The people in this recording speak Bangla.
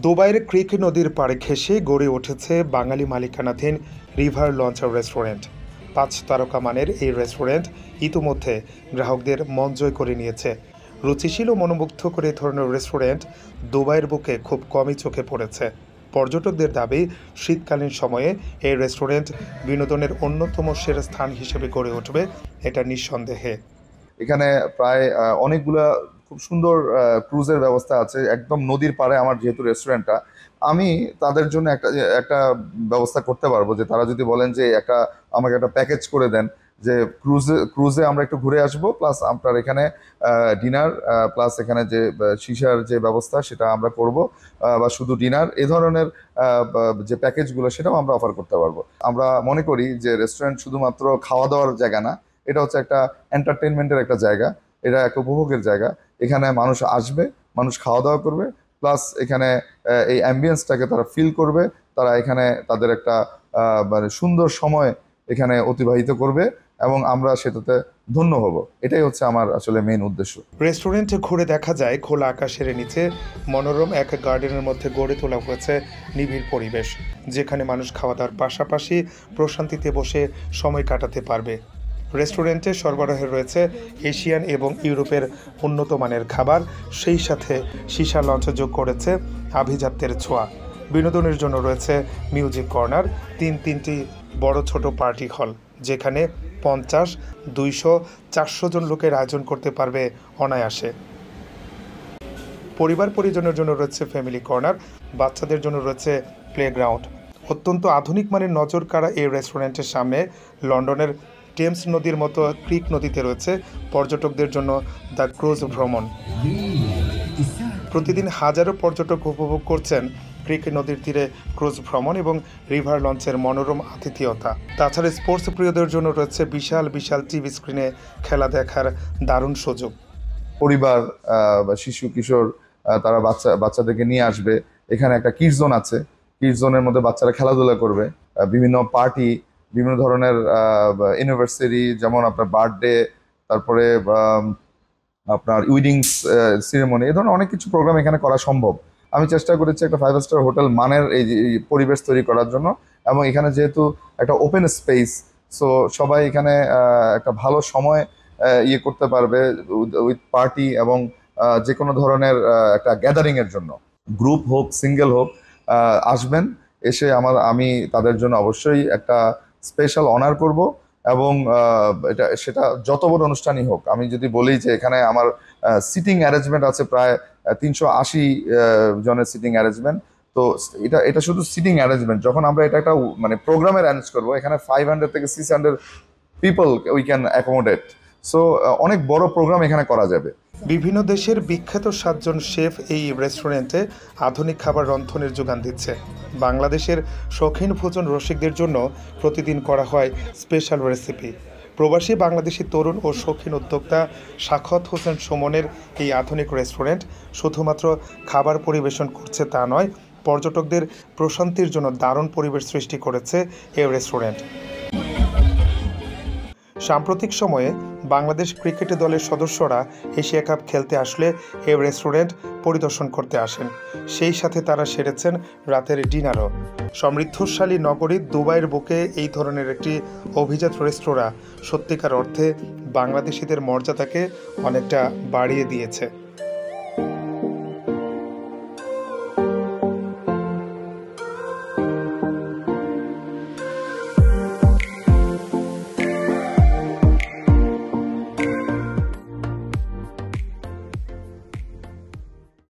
দুবাইয়ের ক্রিক নদীর পাড়ে ঘেঁষে গড়ে উঠেছে বাঙালি মালিকানাধীন রিভার লঞ্চ রেস্টুরেন্ট। ৫ তারকা মানের এই রেস্টুরেন্ট ইতিমধ্যে গ্রাহকদের মন জয় করে নিয়েছে। রুচিশীল ও মনোমুগ্ধকর এই ধরনের রেস্টুরেন্ট দুবাইয়ের বুকে খুব কমই চোখে পড়েছে। পর্যটকদের দাবি, শীতকালীন সময়ে এই রেস্টুরেন্ট বিনোদনের অন্যতম সেরা স্থান হিসেবে গড়ে উঠবে, এটা নিঃসন্দেহে। এখানে প্রায় অনেকগুলা খুব সুন্দর ক্রুজের ব্যবস্থা আছে একদম নদীর পাড়ে। আমার যেহেতু রেস্টুরেন্টটা, আমি তাদের জন্য একটা ব্যবস্থা করতে পারবো যে তারা যদি বলেন যে আমাকে একটা প্যাকেজ করে দেন, যে ক্রুজে আমরা একটু ঘুরে আসবো, প্লাস আপনার এখানে ডিনার, প্লাস এখানে যে সিসার যে ব্যবস্থা সেটা আমরা করব, বা শুধু ডিনার, এ ধরনের যে প্যাকেজগুলো সেটাও আমরা অফার করতে পারবো। আমরা মনে করি যে রেস্টুরেন্ট শুধুমাত্র খাওয়া দাওয়ার জায়গা না, এটা হচ্ছে একটা এন্টারটেনমেন্টের একটা জায়গা, এটা একটা উপভোগের জায়গা। এখানে মানুষ আসবে, মানুষ খাওয়া দাওয়া করবে, প্লাস এখানে এই অ্যাম্বিয়েন্সটাকে তারা ফিল করবে, তারা এখানে তাদের একটা মানে সুন্দর সময় এখানে অতিবাহিত করবে এবং আমরা সেটাতে ধন্য হব। এটাই হচ্ছে আমার আসলে মেইন উদ্দেশ্য। রেস্টুরেন্টে ঘুরে দেখা যায় খোলা আকাশের নিচে মনোরম এক গার্ডেনের মধ্যে গড়ে তোলা হয়েছে নিবিড় পরিবেশ, যেখানে মানুষ খাওয়া দাওয়ার পাশাপাশি প্রশান্তিতে বসে সময় কাটাতে পারবে। রেস্টুরেন্টে সরবরাহে রয়েছে এশিয়ান এবং ইউরোপের উন্নত মানের খাবার, সেই সাথে সীসা লঞ্চ যোগ করেছে আভিজাত্যের ছোঁয়া। বিনোদনের জন্য রয়েছে মিউজিক কর্নার, তিনটি বড় ছোট পার্টি হল, যেখানে ৫০, ২০০, ৪০০ জন লোকের আয়োজন করতে পারবে অনায়াসে। পরিবার পরিজনের জন্য রয়েছে ফ্যামিলি কর্নার, বাচ্চাদের জন্য রয়েছে প্লেগ্রাউন্ড। অত্যন্ত আধুনিক মানের নজর কাড়া এই রেস্টুরেন্টের সামনে লন্ডনের টেমস নদীর মতো ক্রিক নদীতে রয়েছে পর্যটকদের জন্য দ্য ক্রুজ ভ্রমণ। প্রতিদিন হাজারো পর্যটক উপভোগ করছেন ক্রিক নদীর তীরে ক্রুজ ভ্রমণ এবং রিভার লঞ্চের মনোরম আতিথেয়তা। তাছাড়া স্পোর্টস প্রিয়দের জন্য রয়েছে বিশাল বিশাল টিভি স্ক্রিনে খেলা দেখার দারুণ সুযোগ। পরিবার বা শিশু কিশোর তারা বাচ্চাদেরকে নিয়ে আসবে। এখানে একটা কিডস জোন আছে, কিডস জোনের মধ্যে বাচ্চারা খেলাধুলা করবে। বিভিন্ন পার্টি, বিভিন্ন ধরনের অ্যানিভার্সারি, যেমন আপনার বার্থডে, তারপরে আপনার উইডিংস সিরিমনি, এই ধরনের অনেক কিছু প্রোগ্রাম এখানে করা সম্ভব। আমি চেষ্টা করেছি একটা 5 স্টার হোটেল মানের এই পরিবেশ তৈরি করার জন্য, এবং এখানে যেহেতু একটা ওপেন স্পেস, সো সবাই এখানে একটা ভালো সময় করতে পারবে উইথ পার্টি এবং যে কোনো ধরনের একটা গ্যাদারিংয়ের জন্য। গ্রুপ হোক, সিঙ্গেল হোক, আসবেন, এসে আমি তাদের জন্য অবশ্যই একটা স্পেশাল অনার করব। এবং সেটা যত বড় অনুষ্ঠানই হোক, আমি যদি বলি যে এখানে আমার সিটিং অ্যারেঞ্জমেন্ট আছে প্রায় ৩৮০ জনের সিটিং অ্যারেঞ্জমেন্ট। তো এটা শুধু সিটিং অ্যারেঞ্জমেন্ট। যখন আমরা এটা একটা মানে প্রোগ্রামের অ্যারেঞ্জ করবো, এখানে 500 থেকে 600 people we can accommodate. So অনেক বড় প্রোগ্রাম এখানে করা যাবে। বিভিন্ন দেশের বিখ্যাত ৭ জন শেফ এই রেস্টুরেন্টে আধুনিক খাবার রন্ধনের যোগান দিচ্ছে। বাংলাদেশের শৌখিন ভোজন রসিকদের জন্য প্রতিদিন করা হয় স্পেশাল রেসিপি। প্রবাসী বাংলাদেশি তরুণ ও শৌখিন উদ্যোক্তা সাখাওয়াত হোসেন সুমনের এই আধুনিক রেস্টুরেন্ট শুধুমাত্র খাবার পরিবেশন করছে তা নয়, পর্যটকদের প্রশান্তির জন্য দারুণ পরিবেশ সৃষ্টি করেছে এই রেস্টুরেন্ট। সাম্প্রতিক সময়ে বাংলাদেশ ক্রিকেট দলের সদস্যরা এশিয়া কাপ খেলতে আসলে এই রেস্টুরেন্ট পরিদর্শন করতে আসেন। সেই সাথে তারা সেরেছেন রাতের ডিনারও। সমৃদ্ধশালী নগরী দুবাইয়ের বুকে এই ধরনের একটি অভিজাত রেস্তোরাঁ সত্যিকার অর্থে বাংলাদেশিদের মর্যাদাকে অনেকটা বাড়িয়ে দিয়েছে।